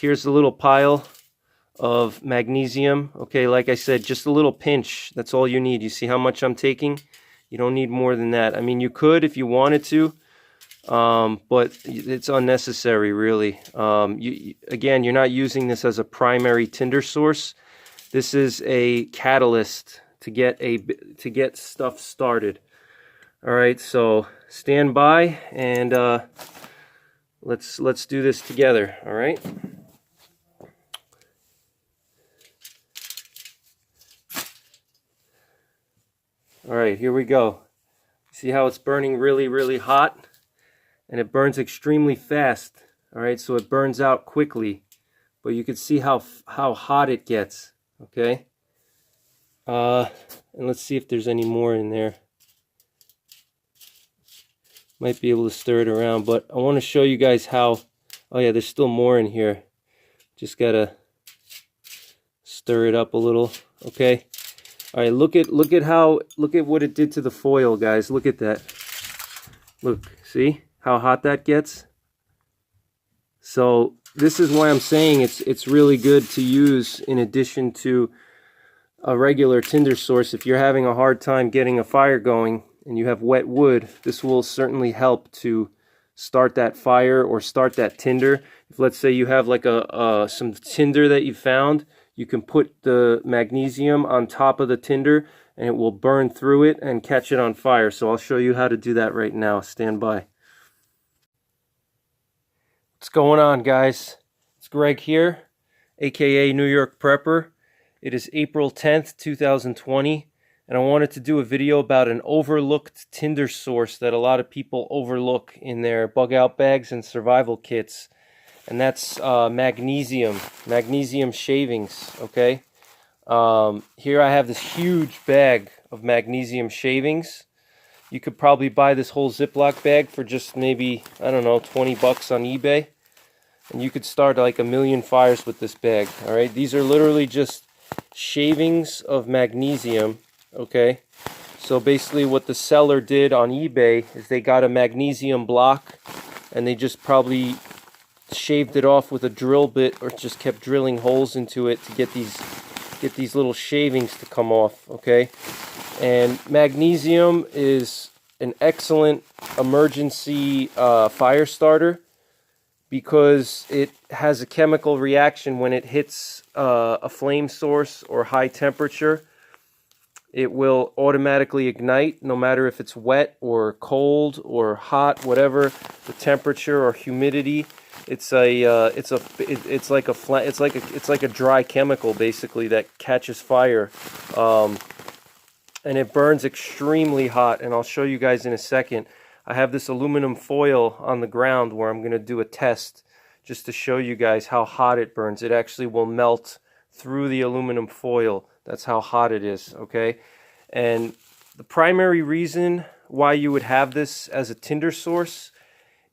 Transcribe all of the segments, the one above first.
Here's a little pile of magnesium. Okay, like I said, just a little pinch. That's all you need. You see how much I'm taking? You don't need more than that. I mean, you could if you wanted to, but it's unnecessary, really. Again, you're not using this as a primary tinder source. This is a catalyst to get stuff started. All right, so stand by and let's do this together. All right. All right, here we go. See how it's burning really, really hot? And it burns extremely fast. All right, so it burns out quickly. But you can see how hot it gets, okay? And let's see if there's any more in there. Might be able to stir it around, but I want to show you guys how... Oh yeah, there's still more in here. Just gotta stir it up a little, okay? All right, look at what it did to the foil, guys. Look at that. Look, see how hot that gets? So this is why I'm saying it's really good to use in addition to a regular tinder source. If you're having a hard time getting a fire going and you have wet wood, this will certainly help to start that fire or start that tinder. If let's say you have like some tinder that you found, you can put the magnesium on top of the tinder and it will burn through it and catch it on fire. So I'll show you how to do that right now. Stand by. What's going on, guys? It's Greg here, aka New York Prepper. It is April 10th, 2020, and I wanted to do a video about an overlooked tinder source that a lot of people overlook in their bug out bags and survival kits. And that's magnesium shavings, okay? Here I have this huge bag of magnesium shavings. You could probably buy this whole Ziploc bag for just maybe, I don't know, 20 bucks on eBay. And you could start like 1 million fires with this bag, all right? These are literally just shavings of magnesium, okay? So basically what the seller did on eBay is they got a magnesium block and they just probably shaved it off with a drill bit or just kept drilling holes into it to get these little shavings to come off, okay? And magnesium is an excellent emergency fire starter because it has a chemical reaction when it hits a flame source or high temperature. It will automatically ignite no matter if it's wet or cold or hot, whatever the temperature or humidity. It's like a dry chemical basically that catches fire, and it burns extremely hot. And I'll show you guys in a second. I have this aluminum foil on the ground where I'm going to do a test just to show you guys how hot it burns. It actually will melt through the aluminum foil. That's how hot it is, okay? And the primary reason why you would have this as a tinder source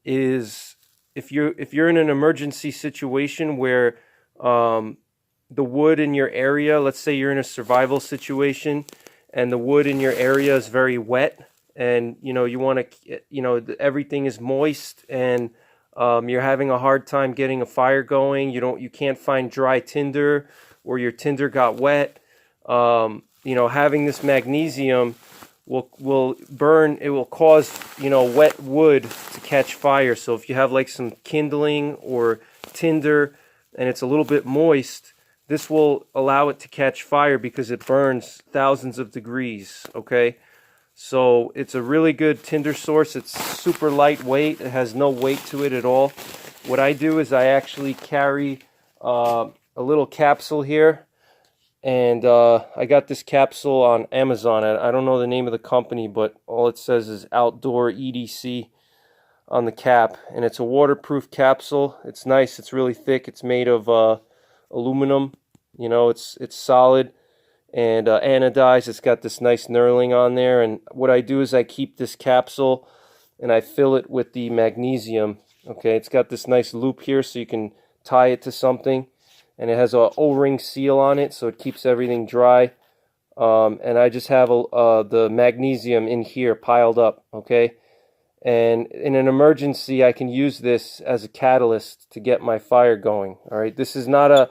is if you're in an emergency situation where the wood in your area, let's say you're in a survival situation and the wood in your area is very wet and you want to, everything is moist and you're having a hard time getting a fire going, you can't find dry tinder or your tinder got wet, having this magnesium will burn, it will cause, wet wood to catch fire. So if you have like some kindling or tinder and it's a little bit moist, this will allow it to catch fire because it burns thousands of degrees, okay? So it's a really good tinder source. It's super lightweight. It has no weight to it at all. What I do is I actually carry a little capsule here. And I got this capsule on Amazon. I don't know the name of the company, but all it says is Outdoor EDC on the cap. And it's a waterproof capsule. It's nice. It's really thick. It's made of aluminum. It's solid and anodized. It's got this nice knurling on there. And what I do is I keep this capsule and I fill it with the magnesium. Okay, it's got this nice loop here so you can tie it to something. And it has a O-ring seal on it, so it keeps everything dry. And I just have the magnesium in here piled up, okay? And in an emergency, I can use this as a catalyst to get my fire going. All right, this is not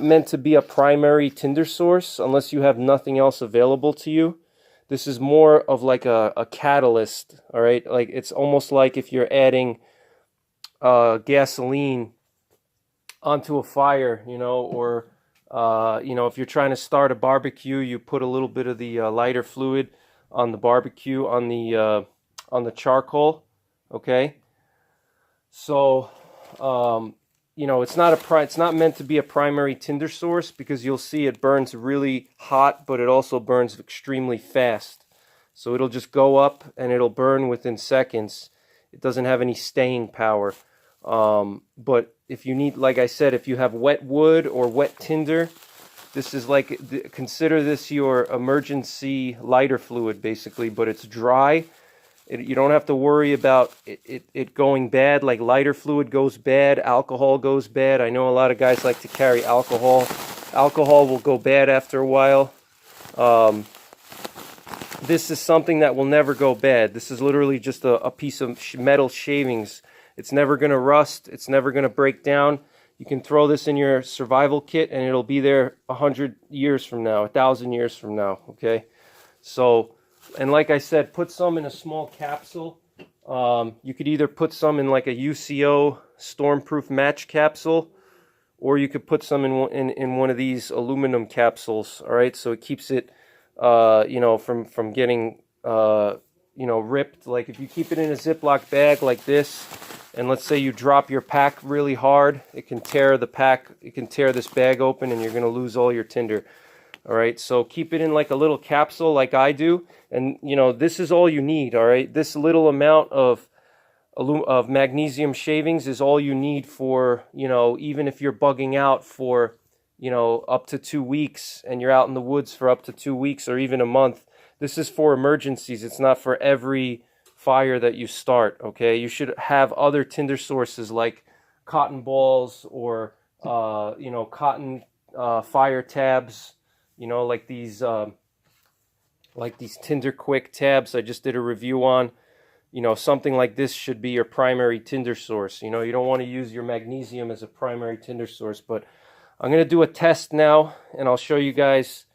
meant to be a primary tinder source unless you have nothing else available to you. This is more of like a catalyst. All right, like it's almost like if you're adding gasoline onto a fire, you know, or you know, if you're trying to start a barbecue, you put a little bit of the lighter fluid on the barbecue, on the charcoal. Okay, so you know, it's not meant to be a primary tinder source, because you'll see it burns really hot, but it also burns extremely fast. So it'll just go up and it'll burn within seconds. It doesn't have any staying power. But if you need, like I said, if you have wet wood or wet tinder, this is like, consider this your emergency lighter fluid basically, but it's dry. You don't have to worry about it going bad. Like lighter fluid goes bad, alcohol goes bad. I know a lot of guys like to carry alcohol. Alcohol will go bad after a while. This is something that will never go bad. This is literally just a piece of metal shavings. It's never going to rust. It's never going to break down. You can throw this in your survival kit and it'll be there 100 years from now, 1,000 years from now, okay? So, and like I said, put some in a small capsule. You could either put some in like a UCO stormproof match capsule, or you could put some in one of these aluminum capsules, all right? So it keeps it, you know, from getting, you know, ripped. Like if you keep it in a Ziploc bag like this, and let's say you drop your pack really hard, it can tear the pack, it can tear this bag open, and you're going to lose all your tinder. All right, so keep it in like a little capsule like I do, and you know, this is all you need. All right, this little amount of magnesium shavings is all you need for, you know, even if you're bugging out for, you know, up to 2 weeks, and you're out in the woods for up to 2 weeks or even a month. This is for emergencies. It's not for every fire that you start, okay? You should have other tinder sources like cotton balls or, you know, cotton fire tabs, you know, like these Tinder Quick tabs I just did a review on. You know, something like this should be your primary tinder source. You know, you don't want to use your magnesium as a primary tinder source, but I'm going to do a test now, and I'll show you guys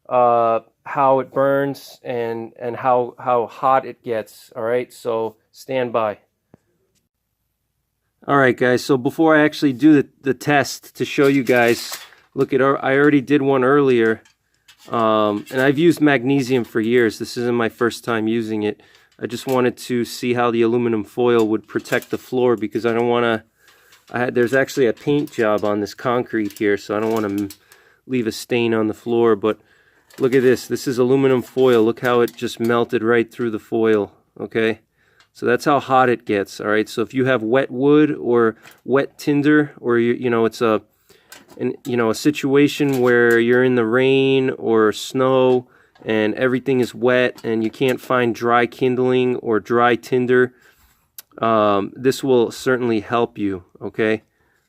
how it burns and how hot it gets. All right, so stand by. All right, guys, so before I actually do the test to show you guys, look at, I already did one earlier, and I've used magnesium for years. This isn't my first time using it. I just wanted to see how the aluminum foil would protect the floor, because I don't want to, there's actually a paint job on this concrete here, so I don't want to leave a stain on the floor. But look at this. This is aluminum foil. Look how it just melted right through the foil, okay? So that's how hot it gets, all right? So if you have wet wood or wet tinder, or you know, it's a situation where you're in the rain or snow and everything is wet and you can't find dry kindling or dry tinder, this will certainly help you, okay?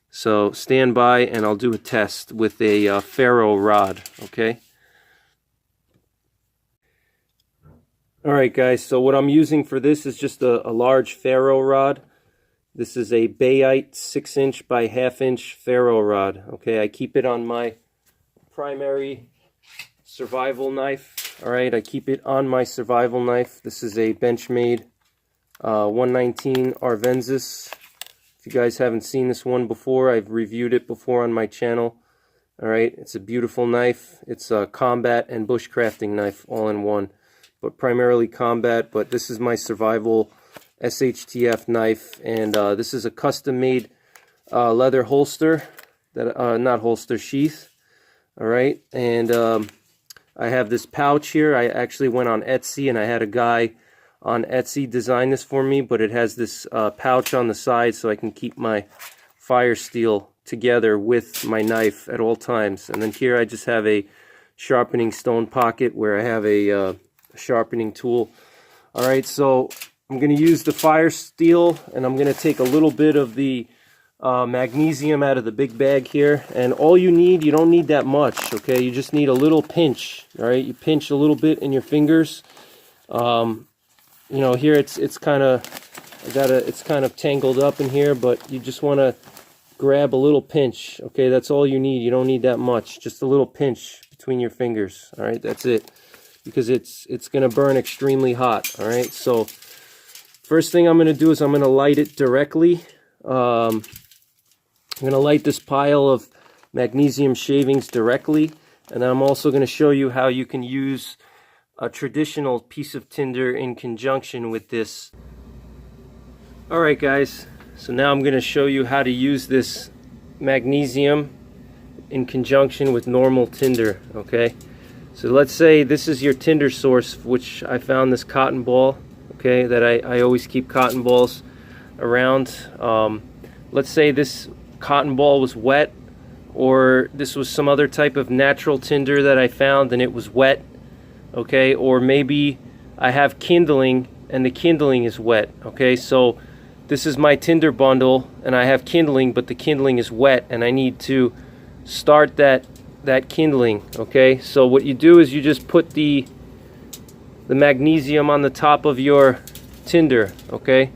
So stand by and I'll do a test with a ferro rod, okay? Alright guys, so what I'm using for this is just a large ferro rod. This is a Bayite 6" by 1/2" ferro rod, okay? I keep it on my primary survival knife. Alright, I keep it on my survival knife. This is a Benchmade 119 Arvensis. If you guys haven't seen this one before, I've reviewed it before on my channel. Alright, it's a beautiful knife. It's a combat and bushcrafting knife all in one, but primarily combat. But this is my survival SHTF knife, and this is a custom-made leather holster, not holster, sheath. Alright, and I have this pouch here. I actually went on Etsy, and I had a guy on Etsy design this for me, but it has this pouch on the side so I can keep my fire steel together with my knife at all times. And then here I just have a sharpening stone pocket where I have a sharpening tool. Alright, so I'm going to use the fire steel, and I'm going to take a little bit of the magnesium out of the big bag here. And all you need, you don't need that much, okay? You just need a little pinch, alright? You pinch a little bit in your fingers. you know, here it's kind of, it's kind of tangled up in here, but you just want to grab a little pinch. Okay, that's all you need. You don't need that much. Just a little pinch between your fingers. All right, that's it. Because it's going to burn extremely hot. All right, so first thing I'm going to do is I'm going to light it directly. I'm going to light this pile of magnesium shavings directly, and then I'm also going to show you how you can use a traditional piece of tinder in conjunction with this. Alright guys, so now I'm going to show you how to use this magnesium in conjunction with normal tinder. Okay, so let's say this is your tinder source, which I found this cotton ball. Okay, that I always keep cotton balls around. Let's say this cotton ball was wet, or this was some other type of natural tinder that I found and it was wet. Okay, or maybe I have kindling and the kindling is wet. Okay, so this is my tinder bundle and I have kindling, but the kindling is wet and I need to start that kindling. Okay, so what you do is you just put the magnesium on the top of your tinder. Okay,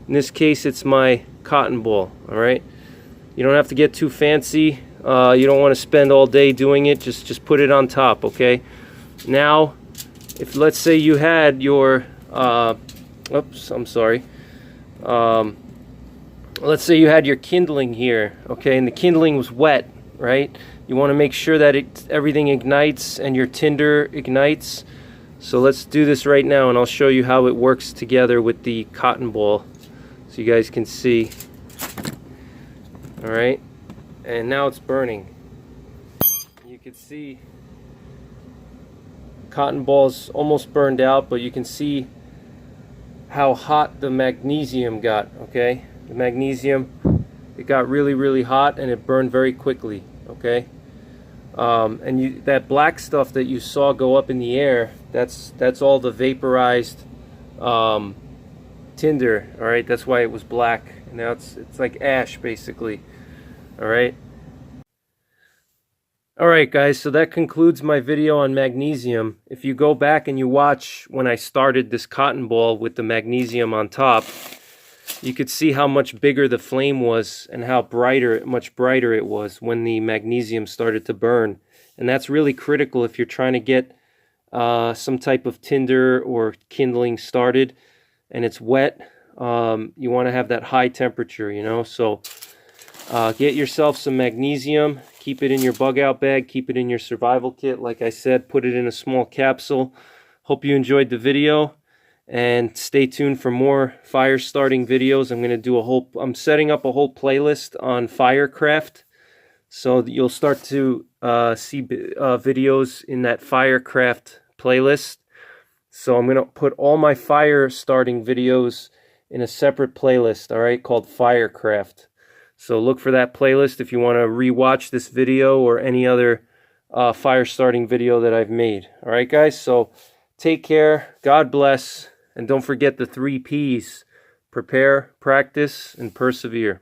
in this case it's my cotton ball. All right, you don't have to get too fancy. You don't want to spend all day doing it. Just put it on top. Okay, now if let's say you had your let's say you had your kindling here, okay, and the kindling was wet, right? You want to make sure that everything ignites and your tinder ignites. So let's do this right now and I'll show you how it works together with the cotton ball so you guys can see. Alright, and now it's burning. You can see cotton ball's almost burned out, but you can see how hot the magnesium got. Okay, the magnesium, it got really hot and it burned very quickly. Okay, and that black stuff that you saw go up in the air, that's all the vaporized tinder. All right, that's why it was black. Now it's like ash basically. All right. Alright guys, so that concludes my video on magnesium. If you go back and you watch when I started this cotton ball with the magnesium on top, you could see how much bigger the flame was and how much brighter it was when the magnesium started to burn. And that's really critical if you're trying to get some type of tinder or kindling started and it's wet. You want to have that high temperature, you know. So get yourself some magnesium. Keep it in your bug out bag. Keep it in your survival kit. Like I said, put it in a small capsule. Hope you enjoyed the video. And stay tuned for more fire starting videos. I'm setting up a whole playlist on firecraft. So that you'll start to see videos in that firecraft playlist. So I'm going to put all my fire starting videos in a separate playlist, all right, called Firecraft. So look for that playlist if you want to rewatch this video or any other fire starting video that I've made. All right, guys, so take care, God bless, and don't forget the 3 Ps: prepare, practice, and persevere.